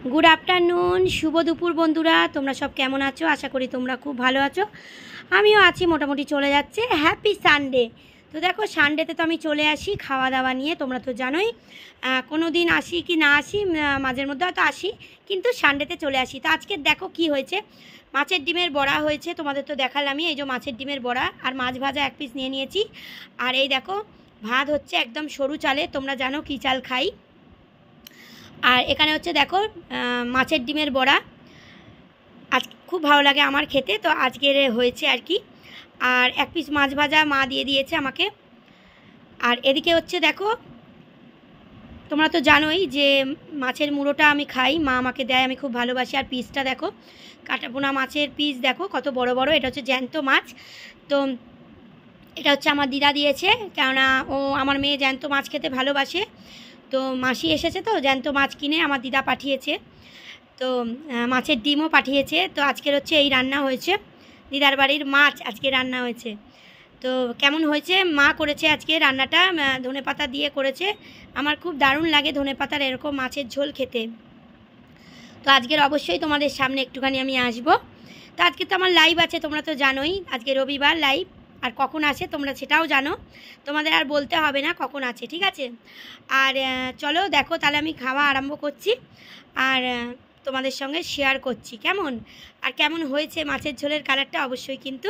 Good afternoon शुभ दुपुर बंधुरा तोमरा सब केमन आछो आशा करी तोमरा खूब भालो आछो आमिओ आछि मोटामुटी चले जाच्छे हैप्पी सानडे। तो देखो सानडेते तो आमी चले आसि खावा दावा निये तोमरा तो जानोई कोनो दिन आसि कि ना आसि माझेर मধ্যে হয়তো आसि किन्तु सानडेते चले आसि। तो आजके देखो कि हयेछे माछेर डिमेर बड़ा हयेछे तोमादेर तो देखालामই এই যে মাছের ডিমের বড়া আর মাছ ভাজা এক পিস নিয়ে নিয়েছি আর এই দেখো ভাত হচ্ছে একদম সরু চালে তোমরা জানো কি চাল খাই আর এখানে হচ্ছে দেখো মাছের ডিমের বড়া আজ খুব ভালো লাগে আমার খেতে তো আজকের হয়েছে আর কি আর এক পিস মাছ ভাজা মা দিয়ে দিয়েছে আমাকে আর এদিকে হচ্ছে দেখো তোমরা তো জানোই যে মাছের মুড়োটা আমি খাই মা আমাকে দেয় আমি খুব ভালোবাসি আর পিসটা দেখো কাটাপোনা মাছের পিস দেখো কত বড় বড় এটা হচ্ছে জ্যান্ত মাছ তো এটা হচ্ছে আমার দিদা দিয়েছে কেননা ও আমার মেয়ে জ্যান্ত মাছ খেতে ভালোবাসে তো মাসি এসেছে তো জ্যান্ত মাছ কিনে আমার দিদা পাঠিয়েছে তো মাছের ডিমও পাঠিয়েছে তো আজকের হচ্ছে এই রান্না হয়েছে দিদার বাড়ির মাছ আজকে রান্না হয়েছে তো কেমন হয়েছে মা করেছে আজকে রান্নাটা ধনেপাতা দিয়ে করেছে আমার খুব দারুণ লাগে ধনেপাতার এরকম মাছের ঝোল খেতে তো আজকের অবশ্যই তোমাদের সামনে একটুখানি আমি আসব তো আজকে তো আমার লাইভ আছে তোমরা তো জানোই আজকে রবিবার লাইভ আর কখন আছে তোমরা সেটাও জানো তোমাদের আর বলতে হবে না কখন আছে ঠিক আছে আর চলো দেখো তাহলে আমি খাওয়া আরম্ভ করছি আর তোমাদের সঙ্গে শেয়ার করছি কেমন আর কেমন হয়েছে মাছের ঝোলের কালারটা অবশ্যই কিন্তু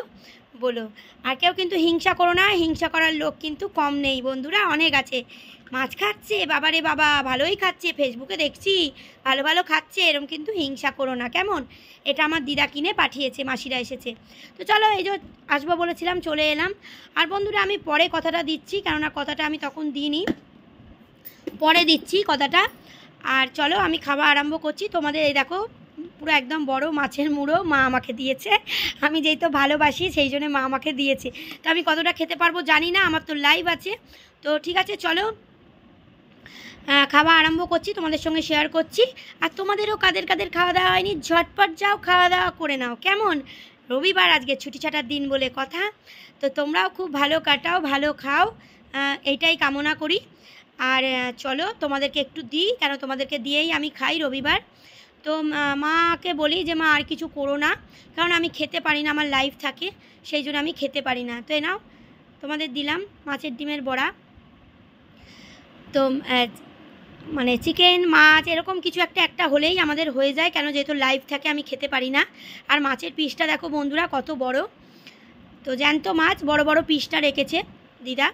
বলো আর কেউ কিন্তু হিংসা করো না হিংসা করার লোক কিন্তু কম নেই বন্ধুরা অনেক আছে মাছ খাচ্ছে বাবারে বাবা ভালোই খাচ্ছে ফেসবুকে দেখছি ভালো ভালো খাচ্ছে এরকম কিন্তু হিংসা করো না কেমন এটা আমার দিদা কিনে পাঠিয়েছে মাসিরা এসেছে তো চলো এই যে আসবো বলেছিলাম চলে এলাম আর বন্ধুরা আমি পরে কথাটা দিচ্ছি কেননা কথাটা আমি তখন দিইনি পরে দিচ্ছি কথাটা আর চলো আমি খাওয়া আরম্ভ করছি তোমাদের এই দেখো পুরো একদম বড় মাছের মুড়ো মা আমাকে দিয়েছে আমি যেই তো ভালোবাসি সেই জন্য মা আমাকে দিয়েছে তো আমি কতটা খেতে পারবো জানি না আমার তো লাইভ আছে তো ঠিক আছে চলো খাওয়া আরম্ভ করছি তোমাদের সঙ্গে শেয়ার করছি আর তোমাদেরও কাদের কাদের খাওয়া দাওয়া হয়নি ঝটপট যাও খাওয়া দাওয়া করে নাও কেমন রবিবার আজকে ছুটি ছাটার দিন বলে কথা তো তোমরাও খুব ভালো কাটাও ভালো খাও এইটাই কামনা করি আর চলো তোমাদেরকে একটু দিই কেন তোমাদেরকে দিয়েই আমি খাই রবিবার তো মাকে বলি যে মা আর কিছু করো না কারণ আমি খেতে পারি না আমার লাইফ থাকে সেই জন্য আমি খেতে পারি না তো এ নাও তোমাদের দিলাম মাছের ডিমের বড়া তো মানে চিকেন মাছ এরকম কিছু একটা হলেই আমাদের হয়ে যায় কেন যেহেতু লাইভ থাকে আমি খেতে পারি না আর মাছের পিসটা দেখো বন্ধুরা কত বড় তো জ্যান্ত মাছ বড় বড় পিসটা রেখেছে দিদা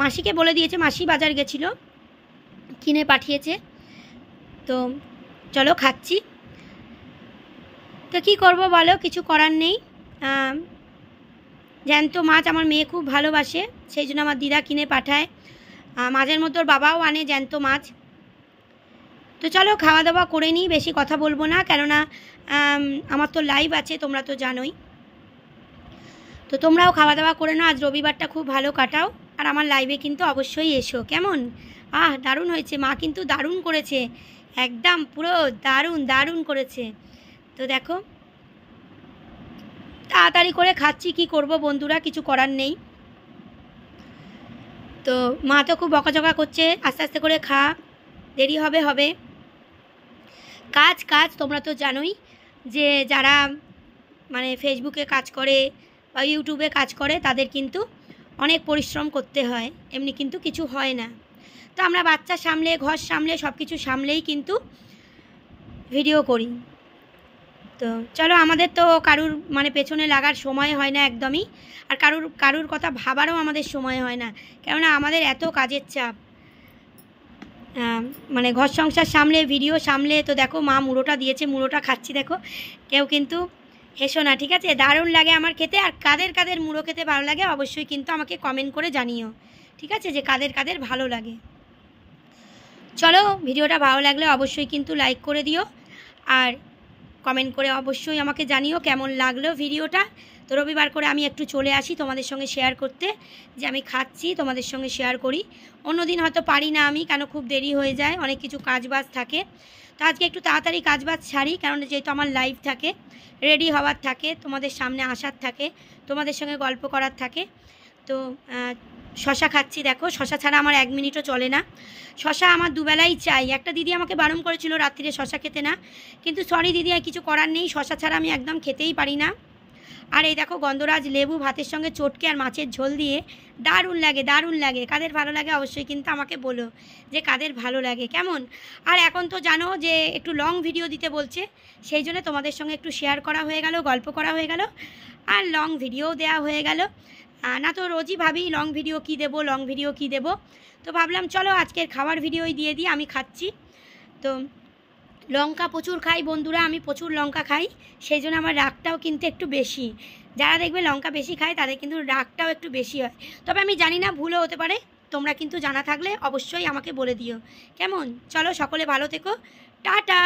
মাসিকে বলে দিয়েছে মাসি বাজার গেছিল কিনে পাঠিয়েছে তো চলো খাচ্ছি তো কী করবো বলো কিছু করার নেই জ্যান্ত মাছ আমার মেয়ে খুব ভালোবাসে সেই জন্য আমার দিদা কিনে পাঠায় মাঝের মধ্যে ওর বাবাও আনে জ্যান্ত মাছ তো চলো খাওয়া দাওয়া করে নিই বেশি কথা বলবো না কেননা আমার তো লাইভ আছে তোমরা তো জানোই তো তোমরাও খাওয়া দাওয়া করে নাও আজ রবিবারটা খুব ভালো কাটাও আর আমার লাইভে কিন্তু অবশ্যই এসো কেমন দারুণ হয়েছে মা কিন্তু দারুণ করেছে একদম পুরো দারুণ দারুণ করেছে তো দেখো তাড়াতাড়ি করে খাচ্ছি কি করব বন্ধুরা কিছু করার নেই তো মা তো খুব বকাঝকা করছে আস্তে আস্তে করে খা দেরি হবে কাজ কাজ তোমরা তো জানোই যে যারা মানে ফেসবুকে কাজ করে বা ইউটিউবে কাজ করে তাদের কিন্তু অনেক পরিশ্রম করতে হয় এমনি কিন্তু কিছু হয় না তো আমরা বাচ্চা সামলে ঘর সামলে সব কিছু সামলেই কিন্তু ভিডিও করি তো চলো আমাদের তো কারুর মানে পেছনে লাগার সময় হয় না একদমই আর কারুর কথা ভাবারও আমাদের সময় হয় না কেননা আমাদের এত কাজের চাপ মানে ঘর সংসার সামলে ভিডিও সামলে তো দেখো মা মুড়োটা দিয়েছে মুড়োটা খাচ্ছি দেখো কেউ কিন্তু হেসো না ঠিক আছে দারুণ লাগে আমার খেতে আর কাদের কাদের মুড়ো খেতে ভালো লাগে অবশ্যই কিন্তু আমাকে কমেন্ট করে জানিও ঠিক আছে যে কাদের কাদের ভালো লাগে চলো ভিডিওটা ভালো লাগলে অবশ্যই কিন্তু লাইক করে দিও আর কমেন্ট করে অবশ্যই আমাকে জানিও কেমন লাগলো ভিডিওটা তো রবিবার করে আমি একটু চলে আসি তোমাদের সঙ্গে শেয়ার করতে যে আমি খাচ্ছি তোমাদের সঙ্গে শেয়ার করি অন্যদিন হয়তো পারি না আমি কেন খুব দেরি হয়ে যায় অনেক কিছু কাজবাজ থাকে তো আজকে একটু তাড়াতাড়ি কাজবাজ ছাড়ি কারণ যেহেতু আমার লাইভ থাকে রেডি হওয়ার থাকে তোমাদের সামনে আসার থাকে তোমাদের সঙ্গে গল্প করার থাকে তো শশা খাচ্ছি। দেখো শশা ছাড়া আমার 1 মিনিটও চলে না। শশা আমার দুবেলাই চাই। একটা দিদি আমাকে বারণ করেছিল রাত্রিরে শশা খেতে না, কিন্তু সরি দিদি, আর কিছু করার নেই, শশা ছাড়া আমি একদম খেতেই পারি না। আর এই দেখো গন্ধরাজ লেবু ভাতের সঙ্গে চটকে আর মাছের ঝোল দিয়ে দারুণ লাগে, দারুণ লাগে। কাদের ভালো লাগে অবশ্যই কিন্তু আমাকে বলো যে কাদের ভালো লাগে কেমন। আর এখন তো জানো যে একটু লং ভিডিও দিতে বলছে, সেই জন্য তোমাদের সঙ্গে একটু শেয়ার করা হয়ে গেল, গল্প করা হয়ে গেল, আর লং ভিডিও দেওয়া হয়ে গেল। না তো রোজই ভাবি লং ভিডিও কী দেবো, লং ভিডিও কী দেবো, তো ভাবলাম চলো আজকের খাওয়ার ভিডিওই দিয়ে দিই। আমি খাচ্ছি তো লঙ্কা প্রচুর খাই বন্ধুরা, আমি প্রচুর লঙ্কা খাই, সেই জন্য আমার রাগটাও কিন্তু একটু বেশি। যারা দেখবে লঙ্কা বেশি খায় তাদের কিন্তু রাগটাও একটু বেশি হয়। তবে আমি জানি না, ভুলও হতে পারে, তোমরা কিন্তু জানা থাকলে অবশ্যই আমাকে বলে দিও কেমন। চলো সকলে ভালো থেকো, টাটা।